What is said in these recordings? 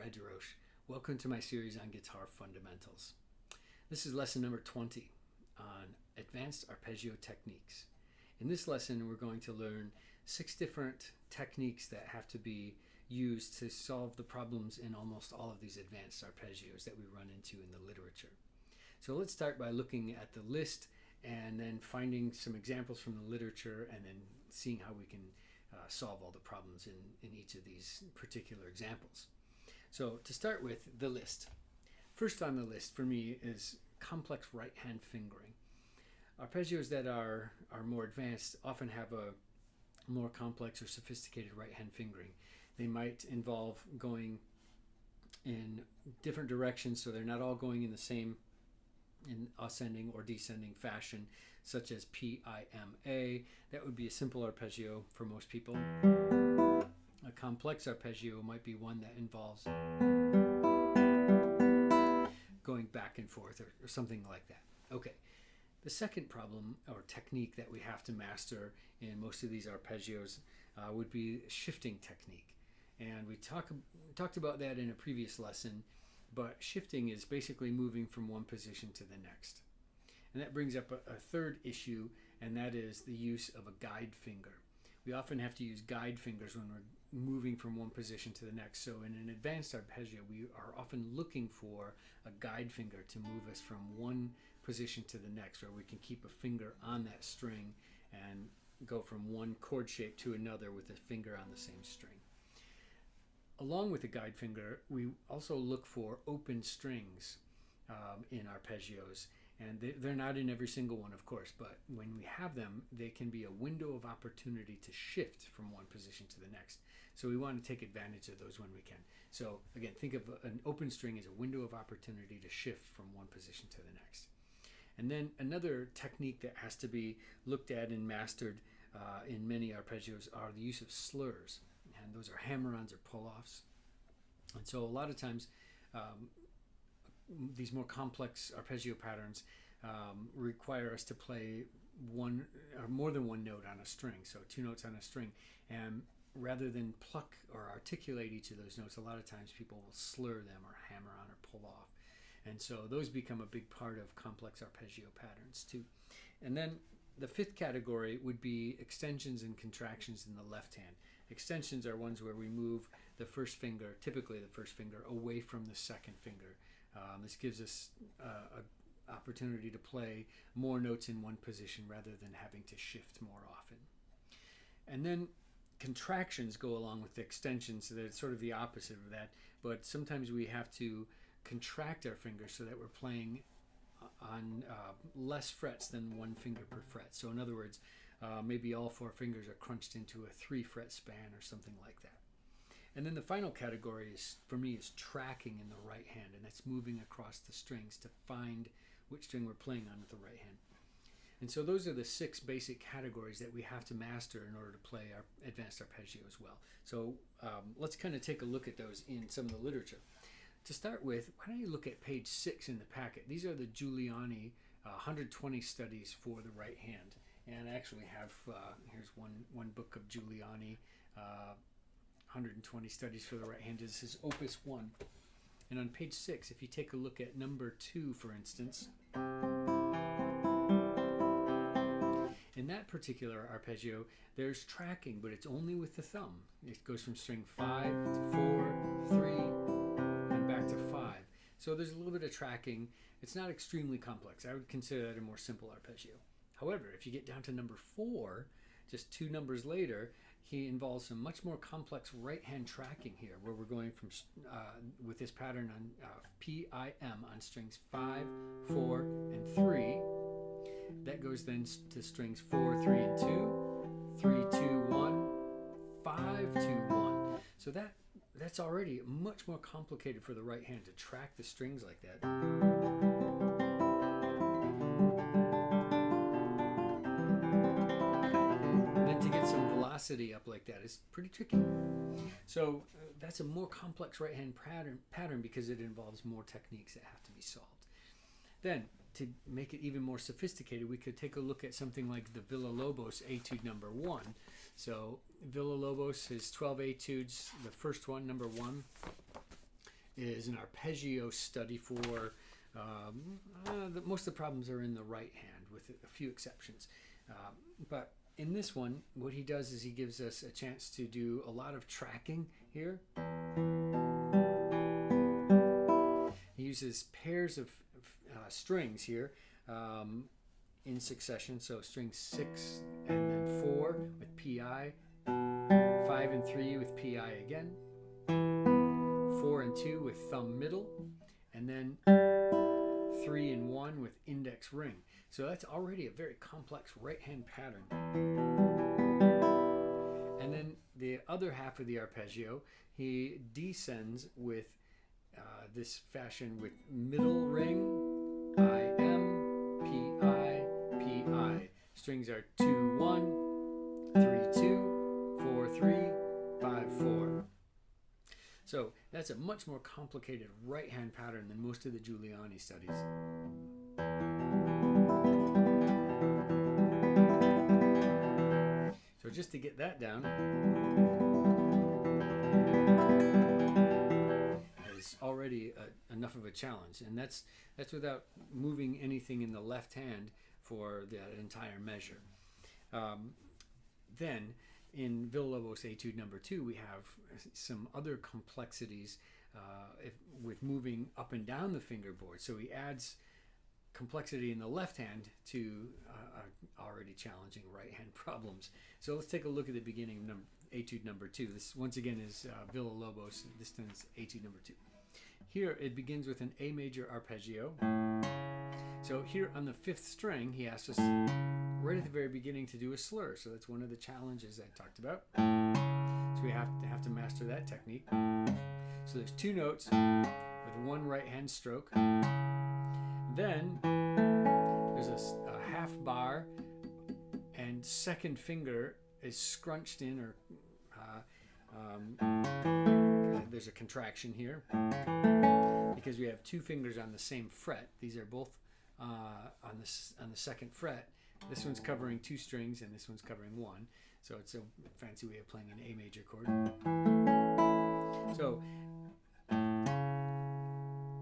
Brad DeRoche. Welcome to my series on guitar fundamentals. This is lesson number 20 on advanced arpeggio techniques. In this lesson, we're going to learn 6 different techniques that have to be used to solve the problems in almost all of these advanced arpeggios that we run into in the literature. So let's start by looking at the list and then finding some examples from the literature and then seeing how we can solve all the problems in each of these particular examples. So to start with, the list. First on the list for me is complex right hand fingering. Arpeggios that are more advanced often have a more complex or sophisticated right hand fingering. They might involve going in different directions, so they're not all going in the same in ascending or descending fashion, such as P-I-M-A. That would be a simple arpeggio for most people. A complex arpeggio might be one that involves going back and forth or something like that. Okay, the second problem or technique that we have to master in most of these arpeggios would be shifting technique. And we talked about that in a previous lesson, but shifting is basically moving from one position to the next. And that brings up a third issue, and that is the use of a guide finger. We often have to use guide fingers when we're moving from one position to the next. So in an advanced arpeggio, we are often looking for a guide finger to move us from one position to the next, where we can keep a finger on that string and go from one chord shape to another with a finger on the same string. Along with the guide finger, we also look for open strings in arpeggios. And they're not in every single one, of course, but when we have them, they can be a window of opportunity to shift from one position to the next. So we want to take advantage of those when we can. So again, think of an open string as a window of opportunity to shift from one position to the next. And then another technique that has to be looked at and mastered in many arpeggios are the use of slurs. And those are hammer-ons or pull-offs. And so a lot of times, these more complex arpeggio patterns require us to play one or more than one note on a string, so 2 notes on a string, and rather than pluck or articulate each of those notes, a lot of times people will slur them or hammer on or pull off, and so those become a big part of complex arpeggio patterns too. And then the 5th category would be extensions and contractions in the left hand. Extensions are ones where we move the first finger, typically the first finger, away from the second finger. This gives us an opportunity to play more notes in one position rather than having to shift more often. And then contractions go along with the extensions, so that it's sort of the opposite of that, but sometimes we have to contract our fingers so that we're playing on less frets than one finger per fret. So in other words, maybe all 4 fingers are crunched into a 3-fret span or something like that. And then the final category is, for me, is tracking in the right hand, and that's moving across the strings to find which string we're playing on with the right hand. And so those are the 6 basic categories that we have to master in order to play our advanced arpeggio as well. So let's kind of take a look at those in some of the literature. To start with, why don't you look at page 6 in the packet? These are the Giuliani 120 studies for the right hand. And I actually have, here's one book of Giuliani, 120 studies for the right hand. This is Opus 1. And on page 6, if you take a look at number 2, for instance, in that particular arpeggio, there's tracking, but it's only with the thumb. It goes from string 5 to 4, 3, and back to 5. So there's a little bit of tracking. It's not extremely complex. I would consider that a more simple arpeggio. However, if you get down to number 4, just 2 numbers later, he involves some much more complex right-hand tracking here, where we're going from with this pattern on P-I-M on strings 5, 4, and 3. That goes then to strings 4, 3, and 2, 3, 2, 1, 5, 2, 1. So that's already much more complicated for the right hand to track the strings like that. Up like that is pretty tricky. So that's a more complex right hand pattern because it involves more techniques that have to be solved. Then to make it even more sophisticated, we could take a look at something like the Villalobos Etude number 1. So Villalobos has 12 etudes. The first one, number 1, is an arpeggio study for most of the problems are in the right hand, with a few exceptions. But in this one, what he does is he gives us a chance to do a lot of tracking here. He uses pairs of strings here in succession. So string 6 and then 4 with PI, 5 and 3 with PI again, 4 and 2 with thumb middle, and then 3 and 1 with index ring. So that's already a very complex right hand pattern. And then the other half of the arpeggio, he descends with this fashion with middle ring, IM, PI, PI. Strings are 2, 1, 3, 2, 4, 3, 5, 4. So that's a much more complicated right hand pattern than most of the Giuliani studies. So just to get that down is already enough of a challenge, and that's without moving anything in the left hand for the entire measure. Then in Villalobos Etude number 2, we have some other complexities with moving up and down the fingerboard. So he adds complexity in the left hand to already challenging right hand problems. So let's take a look at the beginning of Etude number 2. This once again is Villalobos. This time is Etude number 2. Here it begins with an A major arpeggio. So here on the 5th string, he asks us right at the very beginning to do a slur. So that's one of the challenges I talked about. So we have to master that technique. So there's 2 notes with 1 right hand stroke. Then there's a half bar, and second finger is scrunched in, or there's a contraction here because we have 2 fingers on the same fret. These are both on the 2nd fret. This one's covering 2 strings and this one's covering 1. So it's a fancy way of playing an A major chord. So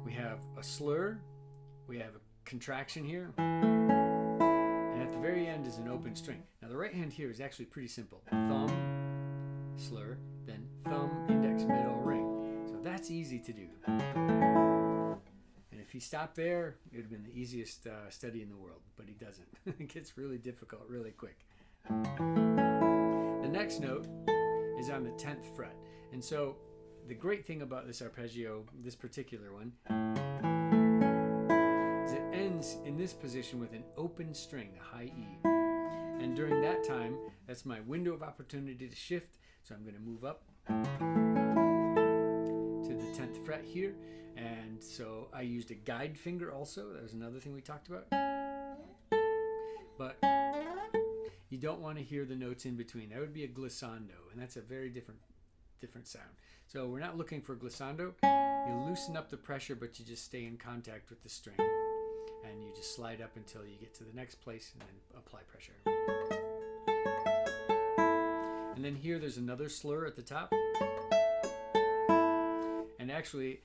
we have a slur, we have a contraction here, and at the very end is an open string. Now the right hand here is actually pretty simple. Thumb, slur, then thumb, index, middle, ring. So that's easy to do. And if he stopped there, it would have been the easiest study in the world, but he doesn't. It gets really difficult really quick. The next note is on the 10th fret. And so the great thing about this arpeggio, this particular one, is it ends in this position with an open string, the high E. And during that time, that's my window of opportunity to shift. So I'm going to move up to the 10th fret here. And so I used a guide finger also. That was another thing we talked about. But you don't want to hear the notes in between. That would be a glissando, and that's a very different sound. So we're not looking for glissando. You loosen up the pressure, but you just stay in contact with the string. And you just slide up until you get to the next place and then apply pressure. And then here there's another slur at the top. And actually,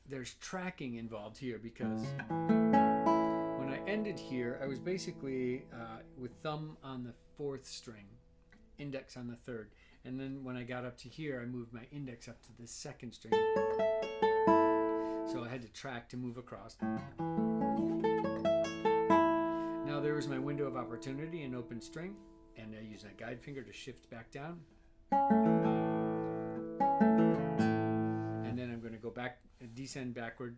there's tracking involved here because when I ended here, I was basically with thumb on the 4th string, index on the 3rd. And then when I got up to here, I moved my index up to the 2nd string. So I had to track to move across. Now there was my window of opportunity, an open string, and I used my guide finger to shift back down. And then I'm going to go back, descend backward,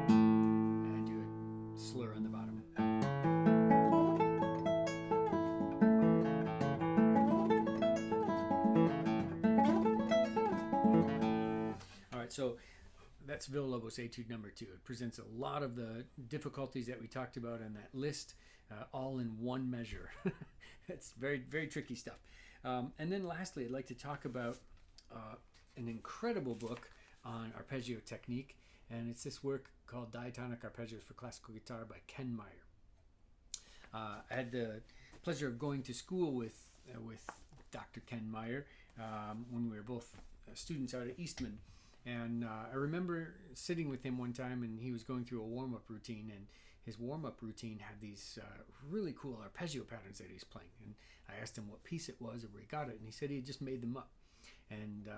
and do a slur on the bottom. All right, so that's Villalobos Etude number 2. It presents a lot of the difficulties that we talked about on that list, all in one measure. It's very, very tricky stuff. And then lastly, I'd like to talk about an incredible book on arpeggio technique, and it's this work called Diatonic Arpeggios for Classical Guitar by Ken Meyer. I had the pleasure of going to school with Dr. Ken Meyer when we were both students out at Eastman, And I remember sitting with him one time, and he was going through a warm-up routine, and his warm-up routine had these really cool arpeggio patterns that he's playing. And I asked him what piece it was or where he got it, and he said he had just made them up. And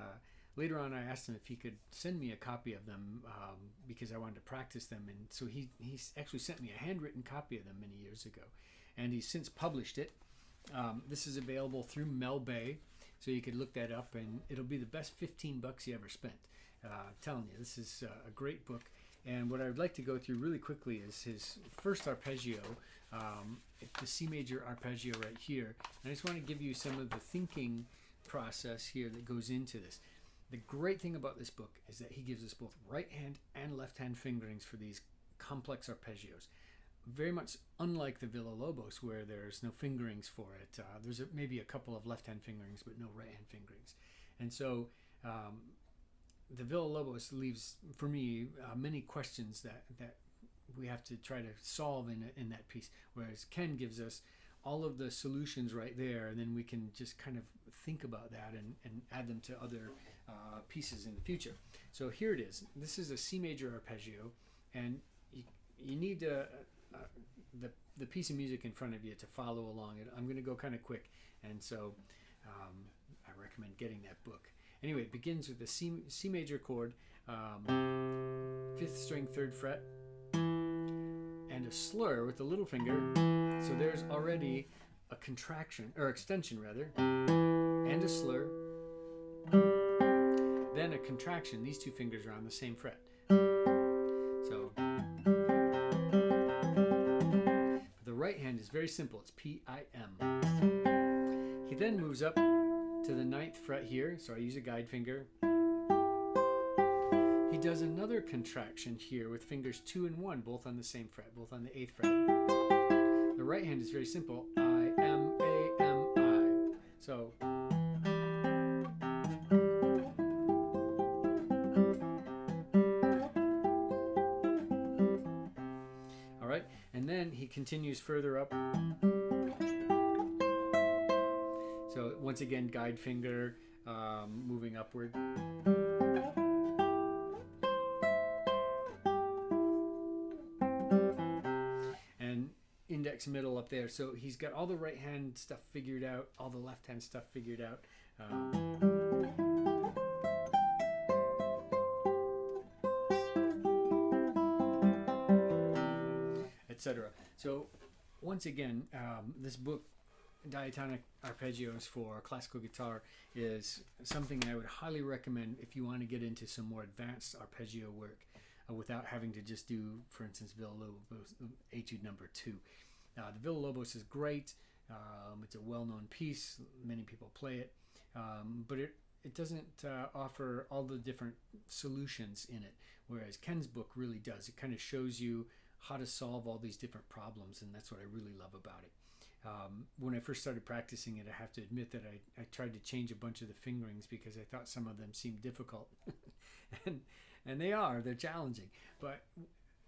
later on, I asked him if he could send me a copy of them because I wanted to practice them. And so he actually sent me a handwritten copy of them many years ago. And he's since published it. This is available through Mel Bay, so you could look that up, and it'll be the best $15 you ever spent. Telling you, this is a great book. And what I would like to go through really quickly is his first arpeggio, the C major arpeggio right here. And I just want to give you some of the thinking process here that goes into this. The great thing about this book is that he gives us both right hand and left hand fingerings for these complex arpeggios. Very much unlike the Villalobos, where there's no fingerings for it. There's maybe a couple of left hand fingerings, but no right hand fingerings. And so the Villalobos leaves, for me, many questions that we have to try to solve in that piece, whereas Ken gives us all of the solutions right there, and then we can just kind of think about that and add them to other pieces in the future. So here it is. This is a C major arpeggio, and you need the piece of music in front of you to follow along. I'm going to go kind of quick, and so I recommend getting that book. Anyway, it begins with the C major chord, 5th string, 3rd fret, and a slur with the little finger. So there's already a contraction, or extension rather, and a slur, then a contraction. These two fingers are on the same fret. So the right hand is very simple. It's P-I-M. He then moves up to the 9th fret here, so I use a guide finger. He does another contraction here with fingers 2 and 1, both on the same fret, both on the 8th fret. The right hand is very simple, I, M, A, M, I. So all right, and then he continues further up. So once again, guide finger, moving upward. And index middle up there. So he's got all the right hand stuff figured out, all the left hand stuff figured out. Etc. So once again, this book, Diatonic Arpeggios for Classical Guitar, is something I would highly recommend if you want to get into some more advanced arpeggio work without having to just do, for instance, Villalobos Etude number 2. The Villalobos is great. It's a well-known piece. Many people play it, but it doesn't offer all the different solutions in it, whereas Ken's book really does. It kind of shows you how to solve all these different problems, and that's what I really love about it. When I first started practicing it, I have to admit that I tried to change a bunch of the fingerings because I thought some of them seemed difficult. and they're challenging. But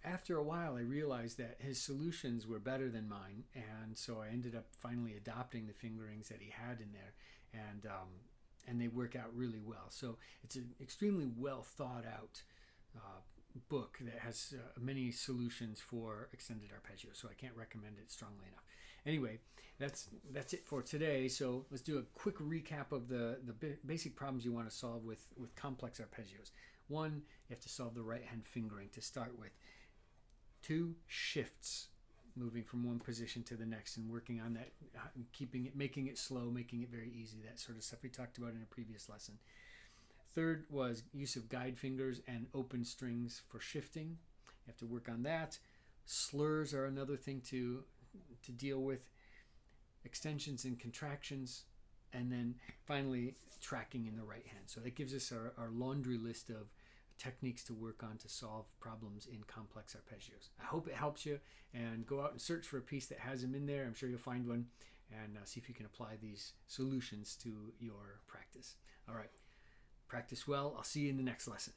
after a while, I realized that his solutions were better than mine, and so I ended up finally adopting the fingerings that he had in there, and they work out really well. So it's an extremely well thought out book that has many solutions for extended arpeggio, so I can't recommend it strongly enough. Anyway, that's it for today. So let's do a quick recap of the basic problems you want to solve with complex arpeggios. 1, you have to solve the right hand fingering to start with. 2, shifts, moving from one position to the next and working on that, keeping it, making it slow, making it very easy, that sort of stuff we talked about in a previous lesson. 3rd was use of guide fingers and open strings for shifting. You have to work on that. Slurs are another thing to deal with. Extensions and contractions. And then finally, tracking in the right hand. So that gives us our laundry list of techniques to work on to solve problems in complex arpeggios. I hope it helps you, and go out and search for a piece that has them in there. I'm sure you'll find one, and see if you can apply these solutions to your practice. All right. Practice well. I'll see you in the next lesson.